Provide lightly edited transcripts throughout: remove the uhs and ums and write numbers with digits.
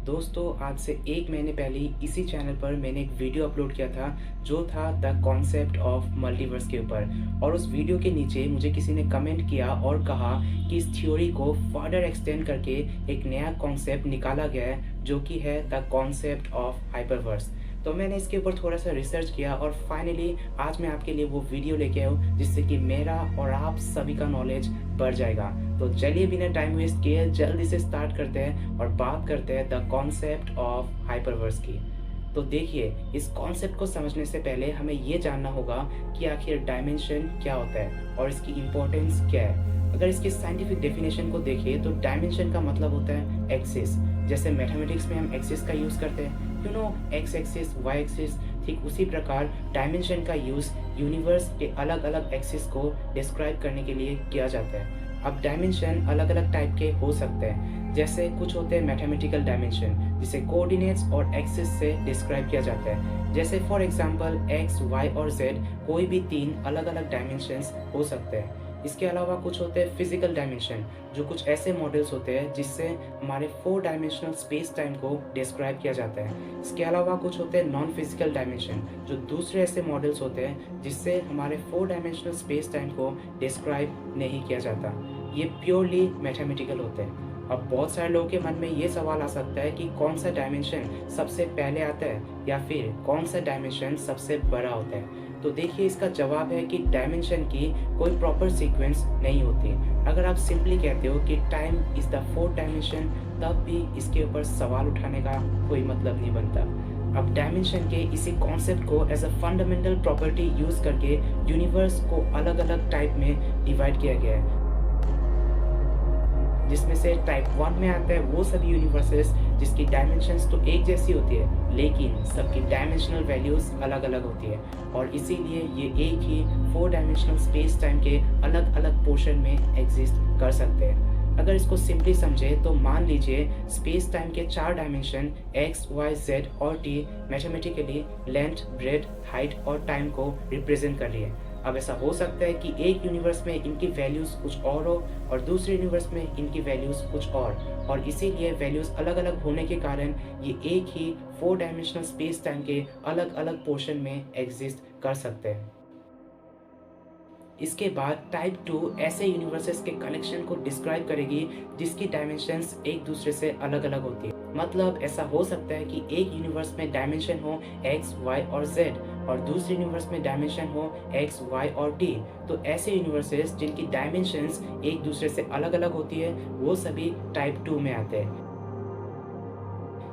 दोस्तों आज से 1 महीने पहले ही इसी चैनल पर मैंने एक वीडियो अपलोड किया था जो था द कॉन्सेप्ट ऑफ मल्टीवर्स के ऊपर। और उस वीडियो के नीचे मुझे किसी ने कमेंट किया और कहा कि इस थ्योरी को फर्दर एक्सटेंड करके एक नया कॉन्सेप्ट निकाला गया है जो कि है द कॉन्सेप्ट ऑफ हाइपरवर्स। तो मैंने इसके ऊपर थोड़ा सा रिसर्च किया और फाइनली आज मैं आपके लिए वो वीडियो लेके आया हूँ जिससे कि मेरा और आप सभी का नॉलेज बढ़ जाएगा। तो चलिए बिना टाइम वेस्ट किए जल्दी से स्टार्ट करते हैं और बात करते हैं द कॉन्सेप्ट ऑफ हाइपरवर्स की। तो देखिए, इस कॉन्सेप्ट को समझने से पहले हमें ये जानना होगा कि आखिर डायमेंशन क्या होता है और इसकी इम्पोर्टेंस क्या है। अगर इसकी साइंटिफिक डेफिनेशन को देखिए तो डायमेंशन का मतलब होता है एक्सिस। जैसे मैथमेटिक्स में हम एक्सिस का यूज़ करते हैं, एक्स एक्सिस, वाई एक्सिस, ठीक उसी प्रकार डायमेंशन का यूज़ यूनिवर्स के अलग अलग एक्सिस को डिस्क्राइब करने के लिए किया जाता है। अब डायमेंशन अलग अलग टाइप के हो सकते हैं, जैसे कुछ होते हैं मैथमेटिकल डायमेंशन जिसे कोऑर्डिनेट्स और एक्सिस से डिस्क्राइब किया जाता है। जैसे फॉर एग्जांपल एक्स, वाई और जेड कोई भी 3 अलग अलग डायमेंशंस हो सकते हैं। इसके अलावा कुछ होते हैं फिजिकल डायमेंशन जो कुछ ऐसे मॉडल्स होते हैं जिससे हमारे 4 डायमेंशनल स्पेस टाइम को डिस्क्राइब किया जाता है। इसके अलावा कुछ होते हैं नॉन फिजिकल डायमेंशन जो दूसरे ऐसे मॉडल्स होते हैं जिससे हमारे 4 डायमेंशनल स्पेस टाइम को डिस्क्राइब नहीं किया जाता। ये प्योरली मैथमेटिकल होते हैं। अब बहुत सारे लोगों के मन में ये सवाल आ सकता है कि कौन सा डायमेंशन सबसे पहले आता है या फिर कौन सा डायमेंशन सबसे बड़ा होता है। तो देखिए, इसका जवाब है कि डायमेंशन की कोई प्रॉपर सीक्वेंस नहीं होती। अगर आप सिंपली कहते हो कि time is the 4th dimension, तब भी इसके ऊपर सवाल उठाने का कोई मतलब नहीं बनता। अब डायमेंशन के इसी कॉन्सेप्ट को as a fundamental property use करके यूनिवर्स को अलग अलग टाइप में डिवाइड किया गया है, जिसमें से टाइप 1 में आता है वो सभी यूनिवर्सेस जिसकी डायमेंशंस तो एक जैसी होती है लेकिन सबकी डायमेंशनल वैल्यूज अलग अलग होती है और इसीलिए ये एक ही 4 डायमेंशनल स्पेस टाइम के अलग अलग पोर्शन में एग्जिस्ट कर सकते हैं। अगर इसको सिंपली समझे तो मान लीजिए स्पेस टाइम के 4 डायमेंशन एक्स, वाई, जेड और T mathematically length, breadth, height और टाइम को रिप्रेजेंट कर रही है। अब ऐसा हो सकता है कि एक यूनिवर्स में इनकी वैल्यूज़ कुछ और हो और दूसरे यूनिवर्स में इनकी वैल्यूज़ कुछ और इसीलिए वैल्यूज़ अलग अलग होने के कारण ये एक ही 4 डायमेंशनल स्पेस टाइम के अलग अलग पोर्शन में एग्जिस्ट कर सकते हैं। इसके बाद टाइप 2 ऐसे यूनिवर्सेस के कलेक्शन को डिस्क्राइब करेगी जिसकी डायमेंशंस एक दूसरे से अलग अलग होती है। मतलब ऐसा हो सकता है कि एक यूनिवर्स में डायमेंशन हो एक्स, वाई और जेड और दूसरे यूनिवर्स में डायमेंशन हो एक्स, वाई और टी। तो ऐसे यूनिवर्सेस जिनकी डायमेंशंस एक दूसरे से अलग अलग होती है वो सभी टाइप 2 में आते हैं।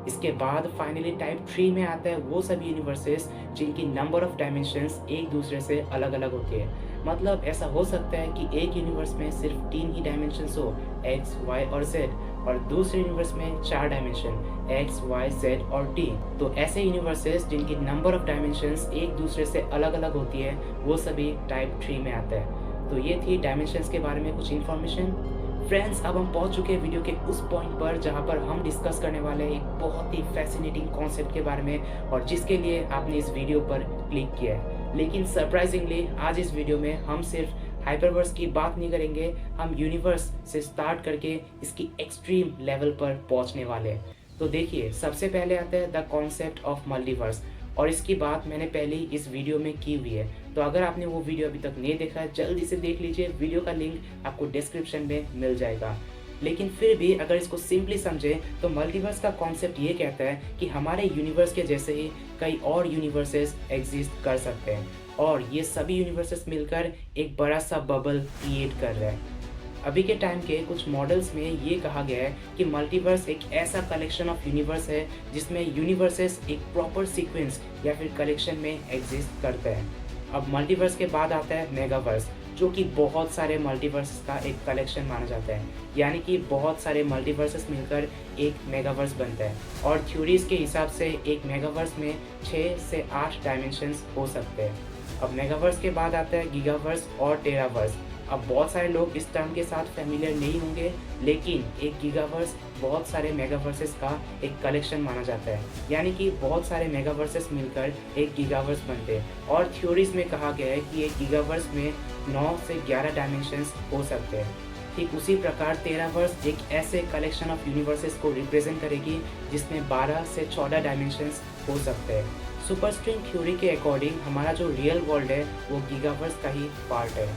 इसके बाद फाइनली टाइप 3 में आता है वो सभी यूनिवर्सेस जिनकी नंबर ऑफ डायमेंशंस एक दूसरे से अलग अलग होती है। मतलब ऐसा हो सकता है कि एक यूनिवर्स में सिर्फ 3 ही डायमेंशंस हो एक्स, वाई और जेड और दूसरे यूनिवर्स में 4 डायमेंशन एक्स, वाई, जेड और टी। तो ऐसे यूनिवर्सेस जिनकी नंबर ऑफ डायमेंशंस एक दूसरे से अलग अलग होती है वो सभी टाइप 3 में आता है। तो ये थी डायमेंशंस के बारे में कुछ इन्फॉर्मेशन। फ्रेंड्स, अब हम पहुंच चुके हैं वीडियो के उस पॉइंट पर जहां पर हम डिस्कस करने वाले हैं एक बहुत ही फैसिनेटिंग कॉन्सेप्ट के बारे में और जिसके लिए आपने इस वीडियो पर क्लिक किया है। लेकिन सरप्राइजिंगली आज इस वीडियो में हम सिर्फ हाइपरवर्स की बात नहीं करेंगे, हम यूनिवर्स से स्टार्ट करके इसकी एक्सट्रीम लेवल पर पहुंचने वाले हैं। तो देखिए, सबसे पहले आता है द कॉन्सेप्ट ऑफ मल्टीवर्स और इसकी बात मैंने पहले ही इस वीडियो में की हुई है। तो अगर आपने वो वीडियो अभी तक नहीं देखा है जल्दी से देख लीजिए, वीडियो का लिंक आपको डिस्क्रिप्शन में मिल जाएगा। लेकिन फिर भी अगर इसको सिंपली समझें तो मल्टीवर्स का कॉन्सेप्ट ये कहता है कि हमारे यूनिवर्स के जैसे ही कई और यूनिवर्सेस एग्जिस्ट कर सकते हैं और ये सभी यूनिवर्सेस मिलकर एक बड़ा सा बबल क्रिएट कर रहे हैं। अभी के टाइम के कुछ मॉडल्स में ये कहा गया है कि मल्टीवर्स एक ऐसा कलेक्शन ऑफ यूनिवर्स है जिसमें यूनिवर्सेस एक प्रॉपर सीक्वेंस या फिर कलेक्शन में एग्जिस्ट करते हैं। अब मल्टीवर्स के बाद आता है मेगावर्स जो कि बहुत सारे मल्टीवर्स का एक कलेक्शन माना जाता है, यानी कि बहुत सारे मल्टीवर्सेस मिलकर एक मेगावर्स बनता है और थ्योरीज के हिसाब से एक मेगावर्स में 6 से 8 डायमेंशंस हो सकते हैं। अब मेगावर्स के बाद आता है गीगावर्स और टेरावर्स। अब बहुत सारे लोग इस टर्म के साथ फैमिलियर नहीं होंगे, लेकिन एक गीगावर्स बहुत सारे मेगावर्सेस का एक कलेक्शन माना जाता है, यानी कि बहुत सारे मेगावर्सेस मिलकर एक गीगावर्स बनते हैं और थ्योरीज में कहा गया है कि एक गीगावर्स में 9 से 11 डायमेंशंस हो सकते हैं। ठीक उसी प्रकार तेरावर्स एक ऐसे कलेक्शन ऑफ यूनिवर्सेस को रिप्रेजेंट करेगी जिसमें 12 से 14 डायमेंशंस हो सकते हैं। सुपरस्ट्रिंग थ्योरी के अकॉर्डिंग हमारा जो रियल वर्ल्ड है वो गीगावर्स का ही पार्ट है।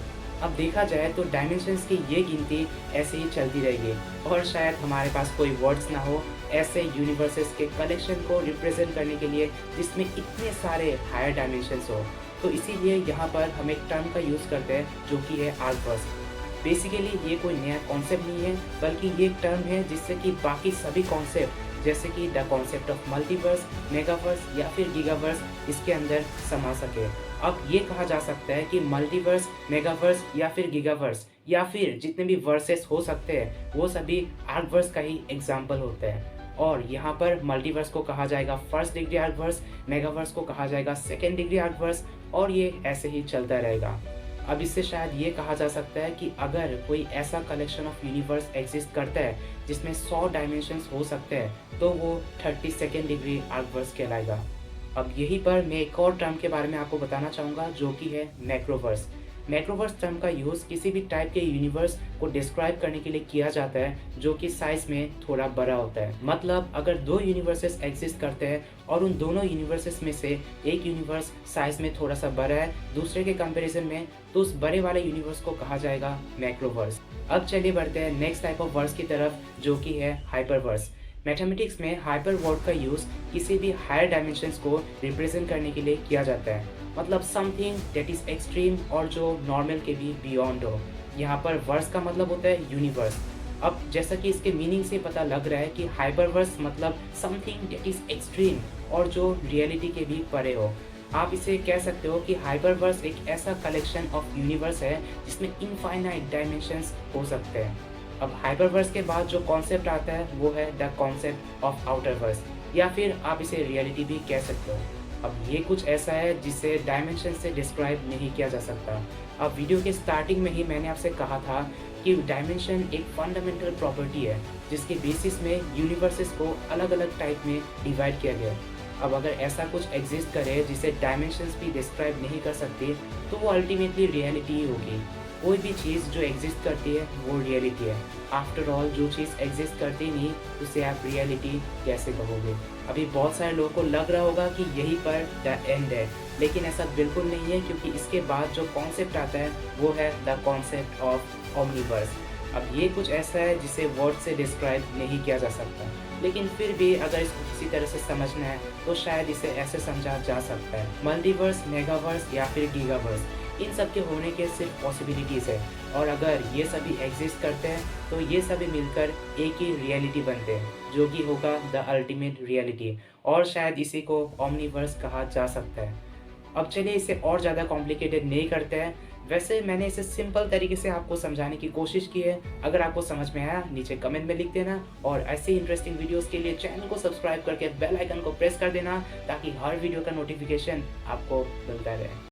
अब देखा जाए तो डायमेंशंस की ये गिनती ऐसे ही चलती रहेगी और शायद हमारे पास कोई वर्ड्स ना हो ऐसे यूनिवर्सेस के कलेक्शन को रिप्रेजेंट करने के लिए जिसमें इतने सारे हायर डायमेंशंस हो। तो इसीलिए यहाँ पर हम एक टर्म का यूज़ करते हैं जो कि है आर्कवर्स। बेसिकली ये कोई नया कॉन्सेप्ट नहीं है, बल्कि ये एक टर्म है जिससे कि बाकी सभी कॉन्सेप्ट जैसे कि द कॉन्सेप्ट ऑफ मल्टीवर्स, मेगावर्स या फिर गीगावर्स इसके अंदर समा सके। अब ये कहा जा सकता है कि मल्टीवर्स, मेगावर्स या फिर गीगावर्स या फिर जितने भी वर्सेस हो सकते हैं वो सभी आर्कवर्स का ही एग्जाम्पल होते हैं। और यहाँ पर मल्टीवर्स को कहा जाएगा फर्स्ट डिग्री आर्कवर्स, मेगावर्स को कहा जाएगा सेकेंड डिग्री आर्कवर्स और ये ऐसे ही चलता रहेगा। अब इससे शायद ये कहा जा सकता है कि अगर कोई ऐसा कलेक्शन ऑफ यूनिवर्स एग्जिस्ट करता है जिसमें 100 डायमेंशंस हो सकते हैं तो वो 32nd डिग्री आर्कवर्स कहलाएगा। अब यहीं पर मैं एक और टर्म के बारे में आपको बताना चाहूँगा जो कि है मैक्रोवर्स। मैक्रोवर्स टर्म का यूज़ किसी भी टाइप के यूनिवर्स को डिस्क्राइब करने के लिए किया जाता है जो कि साइज में थोड़ा बड़ा होता है। मतलब अगर दो यूनिवर्सेस एग्जिस्ट करते हैं और उन दोनों यूनिवर्सेस में से एक यूनिवर्स साइज में थोड़ा सा बड़ा है दूसरे के कंपैरिजन में, तो उस बड़े वाले यूनिवर्स को कहा जाएगा मैक्रोवर्स। अब चलिए बढ़ते हैं नेक्स्ट टाइप ऑफ वर्स की तरफ जो कि है हाइपरवर्स। मैथमेटिक्स में हाइपर वर्ड का यूज़ किसी भी हायर डायमेंशंस को रिप्रेजेंट करने के लिए किया जाता है। मतलब समथिंग दैट इज एक्सट्रीम और जो नॉर्मल के भी बियॉन्ड हो। यहाँ पर वर्स का मतलब होता है यूनिवर्स। अब जैसा कि इसके मीनिंग से पता लग रहा है कि हाइपरवर्स मतलब समथिंग दैट इज एक्सट्रीम और जो रियलिटी के भी परे हो। आप इसे कह सकते हो कि हाइपरवर्स एक ऐसा कलेक्शन ऑफ यूनिवर्स है जिसमें इनफाइनाइट डायमेंशंस हो सकते हैं। अब हाइपरवर्स के बाद जो कॉन्सेप्ट आता है वो है द कॉन्सेप्ट ऑफ आउटरवर्स या फिर आप इसे रियलिटी भी कह सकते हो। अब ये कुछ ऐसा है जिसे डायमेंशन से डिस्क्राइब नहीं किया जा सकता। अब वीडियो के स्टार्टिंग में ही मैंने आपसे कहा था कि डायमेंशन एक फंडामेंटल प्रॉपर्टी है जिसके बेसिस में यूनिवर्सेस को अलग अलग टाइप में डिवाइड किया गया है। अब अगर ऐसा कुछ एग्जिस्ट करे जिसे डायमेंशंस भी डिस्क्राइब नहीं कर सकती तो वो अल्टीमेटली रियलिटी ही होगी। कोई भी चीज़ जो एग्जिस्ट करती है वो रियलिटी है। आफ्टर ऑल जो चीज़ एग्जिस्ट करती नहीं उसे आप रियलिटी कैसे कहोगे। अभी बहुत सारे लोगों को लग रहा होगा कि यहीं पर द एंड है, लेकिन ऐसा बिल्कुल नहीं है क्योंकि इसके बाद जो कॉन्सेप्ट आता है वो है द कॉन्सेप्ट ऑफ ओमनीवर्स। अब ये कुछ ऐसा है जिसे वर्ड से डिस्क्राइब नहीं किया जा सकता, लेकिन फिर भी अगर इसको किसी तरह से समझना है तो शायद इसे ऐसे समझा जा सकता है। मल्टीवर्स, मेगावर्स या फिर गीगावर्स इन सब के होने के सिर्फ पॉसिबिलिटीज़ है और अगर ये सभी एग्जिस्ट करते हैं तो ये सभी मिलकर एक ही रियलिटी बनते हैं जो कि होगा द अल्टीमेट रियलिटी और शायद इसी को ओमनीवर्स कहा जा सकता है। अब चलिए इसे और ज़्यादा कॉम्प्लिकेटेड नहीं करते हैं। वैसे मैंने इसे सिंपल तरीके से आपको समझाने की कोशिश की है। अगर आपको समझ में आया नीचे कमेंट में लिख देना और ऐसे ही इंटरेस्टिंग वीडियोस के लिए चैनल को सब्सक्राइब करके बेल आइकन को प्रेस कर देना ताकि हर वीडियो का नोटिफिकेशन आपको मिलता रहे।